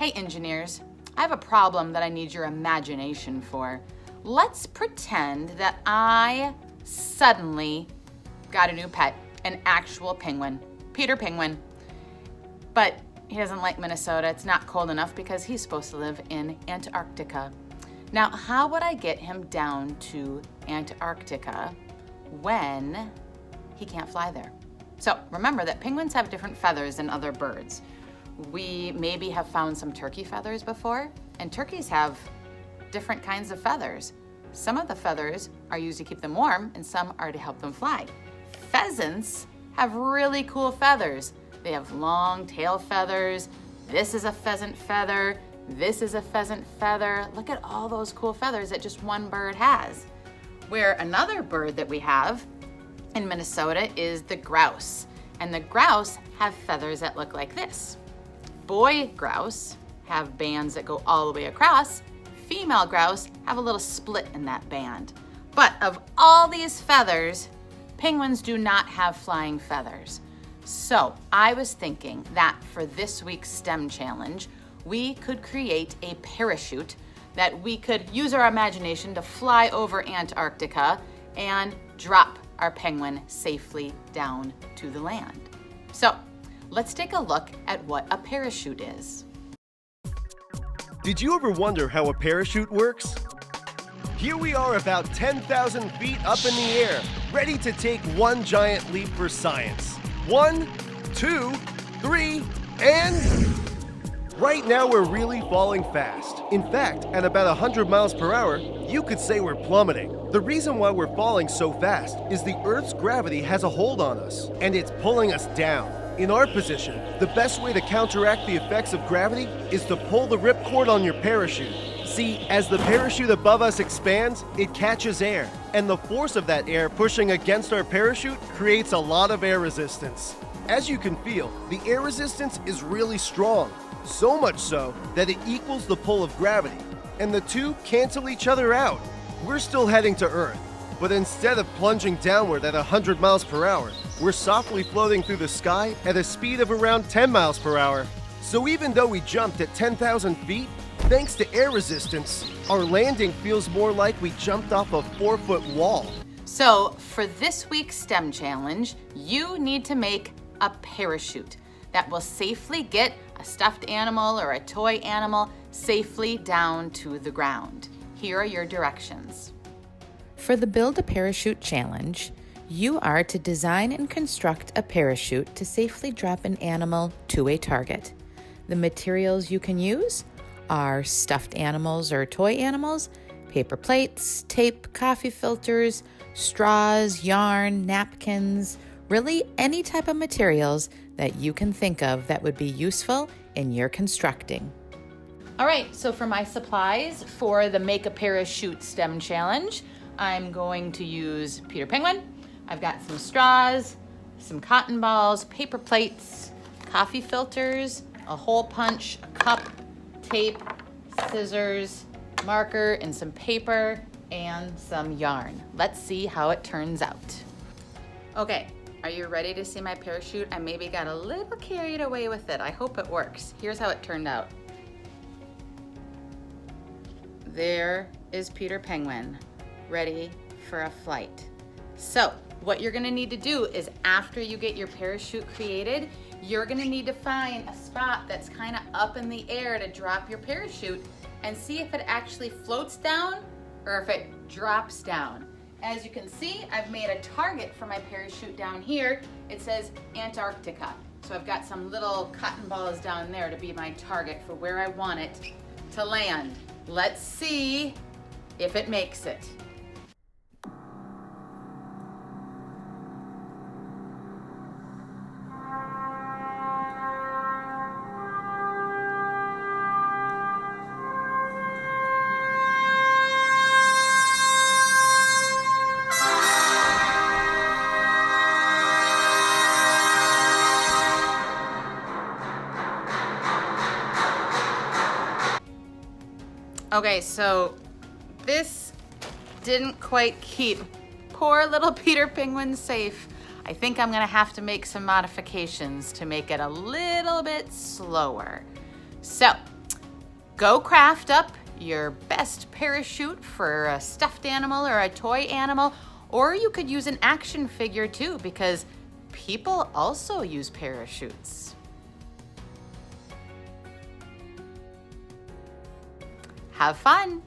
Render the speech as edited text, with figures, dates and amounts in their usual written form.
Hey engineers, I have a problem that I need your imagination for. Let's pretend that I suddenly got a new pet, an actual penguin, Peter Penguin. But he doesn't like Minnesota. It's not cold enough because he's supposed to live in Antarctica. Now, how would I get him down to Antarctica when he can't fly there? So remember that penguins have different feathers than other birds. We maybe have found some turkey feathers before, and turkeys have different kinds of feathers. Some of the feathers are used to keep them warm, and some are to help them fly. Pheasants have really cool feathers. They have long tail feathers. This is a pheasant feather. This is a pheasant feather. Look at all those cool feathers that just one bird has. Where another bird that we have in Minnesota is the grouse. And the grouse have feathers that look like this. Boy grouse have bands that go all the way across. Female grouse have a little split in that band. But of all these feathers, penguins do not have flying feathers. So I was thinking that for this week's STEM challenge, we could create a parachute that we could use our imagination to fly over Antarctica and drop our penguin safely down to the land. So let's take a look at what a parachute is. Did you ever wonder how a parachute works? Here we are about 10,000 feet up in the air, ready to take one giant leap for science. 1, 2, 3, and... Right now we're really falling fast. In fact, at about 100 miles per hour, you could say we're plummeting. The reason why we're falling so fast is the Earth's gravity has a hold on us, and it's pulling us down. In our position, the best way to counteract the effects of gravity is to pull the ripcord on your parachute. See, as the parachute above us expands, it catches air, and the force of that air pushing against our parachute creates a lot of air resistance. As you can feel, the air resistance is really strong. So much so that it equals the pull of gravity, and the two cancel each other out. We're still heading to Earth, but instead of plunging downward at 100 miles per hour, we're softly floating through the sky at a speed of around 10 miles per hour. So even though we jumped at 10,000 feet, thanks to air resistance, our landing feels more like we jumped off a 4-foot wall. So for this week's STEM challenge, you need to make a parachute that will safely get a stuffed animal or a toy animal safely down to the ground. Here are your directions. For the Build a Parachute challenge, you are to design and construct a parachute to safely drop an animal to a target. The materials you can use are stuffed animals or toy animals, paper plates, tape, coffee filters, straws, yarn, napkins, really any type of materials that you can think of that would be useful in your constructing. All right, so for my supplies for the Make a Parachute STEM challenge, I'm going to use Peter Penguin. I've got some straws, some cotton balls, paper plates, coffee filters, a hole punch, a cup, tape, scissors, marker, and some paper, and some yarn. Let's see how it turns out. Okay. Are you ready to see my parachute? I maybe got a little carried away with it. I hope it works. Here's how it turned out. There is Peter Penguin, ready for a flight. So what you're gonna need to do is after you get your parachute created, you're gonna need to find a spot that's kind of up in the air to drop your parachute and see if it actually floats down or if it drops down. As you can see, I've made a target for my parachute down here. It says Antarctica. So I've got some little cotton balls down there to be my target for where I want it to land. Let's see if it makes it. Okay, so this didn't quite keep poor little Peter Penguin safe. I think I'm gonna have to make some modifications to make it a little bit slower. So Go craft up your best parachute for a stuffed animal or a toy animal, or you could use an action figure too, because people also use parachutes. Have fun!